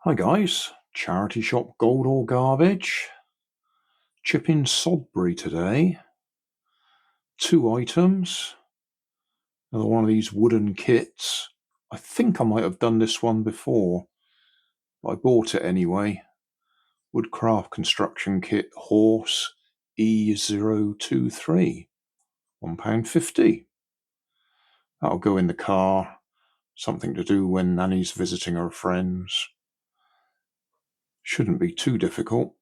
Hi guys, charity shop Gold or Garbage. Chipping Sodbury today. 2 items. Another one of these wooden kits. I think I might have done this one before, but I bought it anyway. Woodcraft construction kit Horse E023. £1.50. That'll go in the car. Something to do when Nanny's visiting her friends. Shouldn't be too difficult.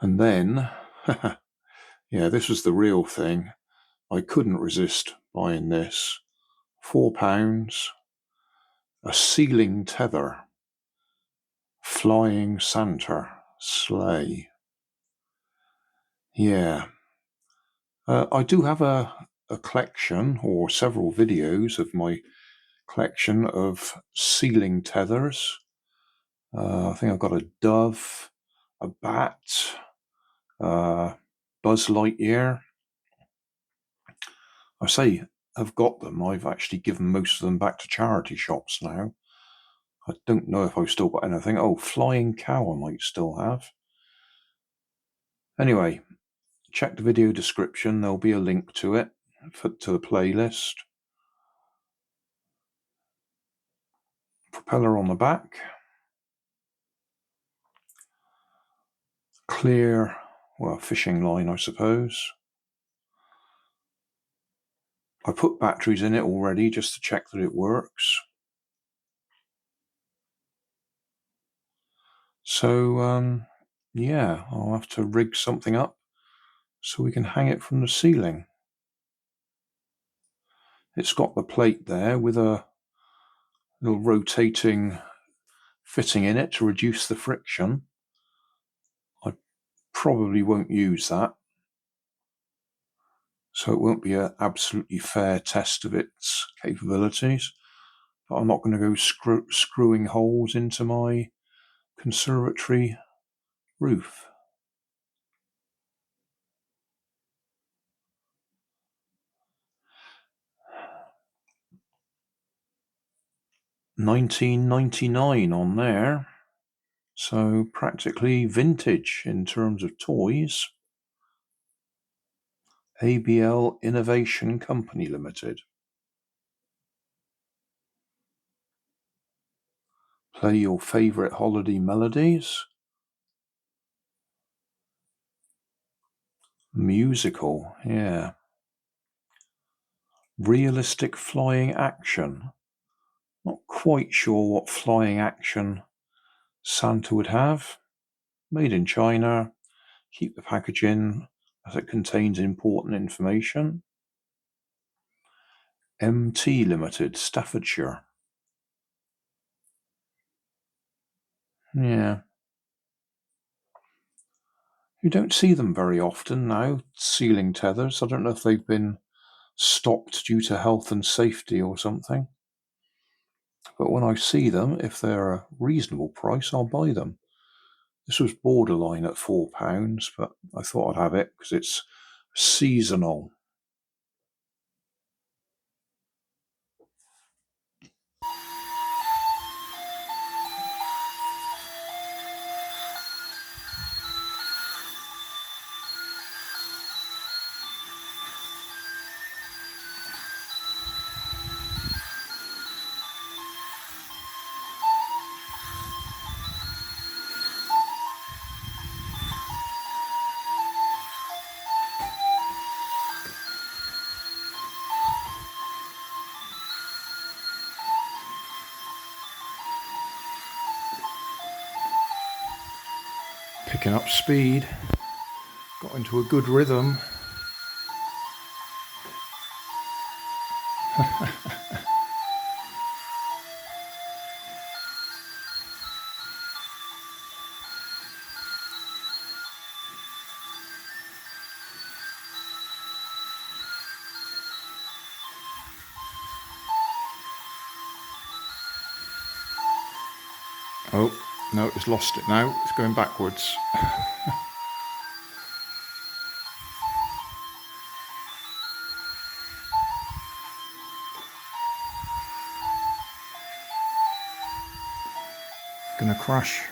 And then, yeah, this was the real thing. I couldn't resist buying this. £4. A ceiling tether. Flying Santa sleigh. Yeah. I do have a collection, or several videos of my collection of ceiling tethers. I think I've got a dove, a bat, Buzz Lightyear. I say I've got them. I've actually given most of them back to charity shops now. I don't know if I've still got anything. Oh, flying cow I might still have. Anyway, check the video description. There'll be a link to it, to the playlist. Propeller on the back. Clear, well, fishing line, I suppose. I put batteries in it already just to check that it works. So, yeah, I'll have to rig something up so we can hang it from the ceiling. It's got the plate there with a little rotating fitting in it to reduce the friction. I probably won't use that, so it won't be an absolutely fair test of its capabilities. But I'm not going to go screwing holes into my conservatory roof. £19.99 on there, so practically vintage in terms of toys. ABL Innovation Company Limited. Play your favourite holiday melodies. Musical, yeah. Realistic flying action. Not quite sure what flying action Santa would have. Made in China. Keep the packaging as it contains important information. MT Limited, Staffordshire. Yeah. You don't see them very often now, ceiling tethers. I don't know if they've been stopped due to health and safety or something. But when I see them, if they're a reasonable price, I'll buy them. This was borderline at £4, but I thought I'd have it because it's seasonal. Picking up speed. Got into a good rhythm. Oh, no, it's lost it now. It's going backwards. going to crash.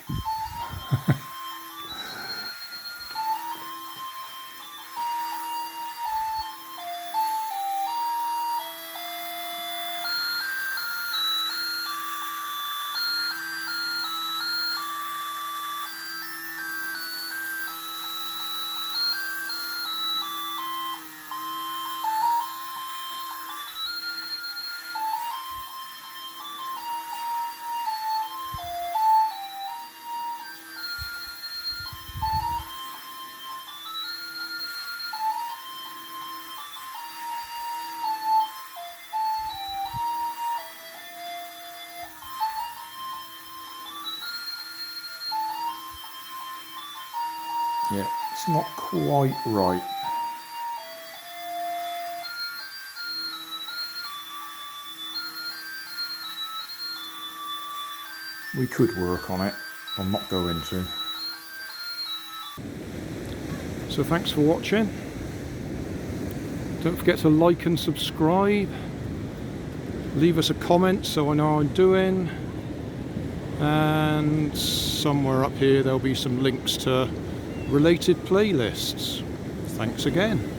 Yeah, it's not quite right. We could work on it. I'm not going to. So thanks for watching. Don't forget to like and subscribe. Leave us a comment so I know how I'm doing. And somewhere up here there'll be some links to related playlists. Thanks again.